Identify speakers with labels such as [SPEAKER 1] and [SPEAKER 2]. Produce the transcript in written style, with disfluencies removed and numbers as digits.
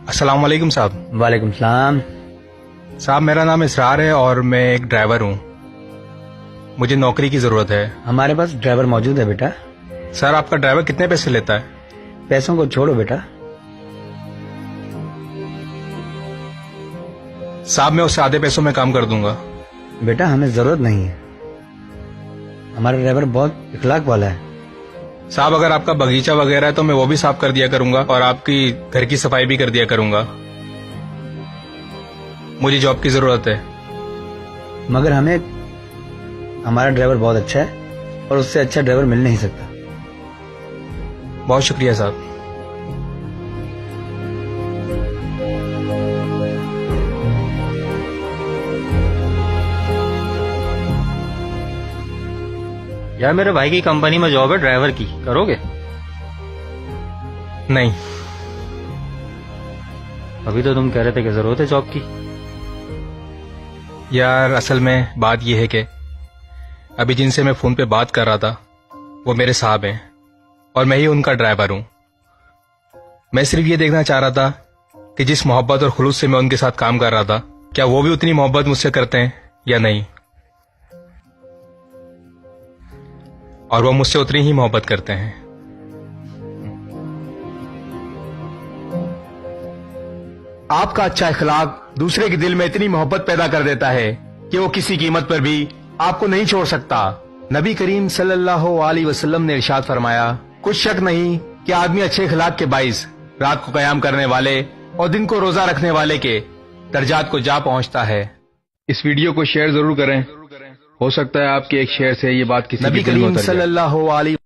[SPEAKER 1] अस्सलाम वालेकुम साहब।
[SPEAKER 2] वालेकुम सलाम।
[SPEAKER 1] साहब मेरा नाम इसरार है और मैं एक ड्राइवर हूँ। मुझे नौकरी की ज़रूरत है।
[SPEAKER 2] हमारे पास ड्राइवर मौजूद है बेटा।
[SPEAKER 1] सर आपका ड्राइवर कितने पैसे लेता है?
[SPEAKER 2] पैसों को छोड़ो बेटा।
[SPEAKER 1] साहब मैं उससे आधे पैसों में काम कर दूंगा।
[SPEAKER 2] बेटा हमें जरूरत नहीं है, हमारा ड्राइवर बहुत इखलाक वाला है।
[SPEAKER 1] साहब अगर आपका बगीचा वगैरह है तो मैं वो भी साफ कर दिया करूंगा और आपकी घर की सफाई भी कर दिया करूंगा। मुझे जॉब की ज़रूरत है।
[SPEAKER 2] मगर हमारा ड्राइवर बहुत अच्छा है और उससे अच्छा ड्राइवर मिल नहीं सकता।
[SPEAKER 1] बहुत शुक्रिया साहब।
[SPEAKER 3] यार मेरे भाई की कंपनी में जॉब है ड्राइवर की, करोगे?
[SPEAKER 1] नहीं।
[SPEAKER 3] अभी तो तुम कह रहे थे कि जरूरत है जॉब की।
[SPEAKER 1] यार असल में बात यह है कि अभी जिनसे मैं फोन पे बात कर रहा था वो मेरे साहब हैं और मैं ही उनका ड्राइवर हूं। मैं सिर्फ ये देखना चाह रहा था कि जिस मोहब्बत और खुलूस से मैं उनके साथ काम कर रहा था, क्या वो भी उतनी मोहब्बत मुझसे करते हैं या नहीं, और वो मुझसे उतनी ही मोहब्बत करते हैं। आपका अच्छा इखलाक दूसरे के दिल में इतनी मोहब्बत पैदा कर देता है कि वो किसी कीमत पर भी आपको नहीं छोड़ सकता। नबी करीम सल्लल्लाहु अलैहि वसल्लम ने इरशाद फरमाया, कुछ शक नहीं कि आदमी अच्छे इखलाक के बाइस रात को कयाम करने वाले और दिन को रोजा रखने वाले के दर्जात को जा पहुंचता है। इस वीडियो को शेयर जरूर करें। हो सकता है आपके एक शेयर से ये बात किसी नबी करीम सल्लल्लाहु अलैहि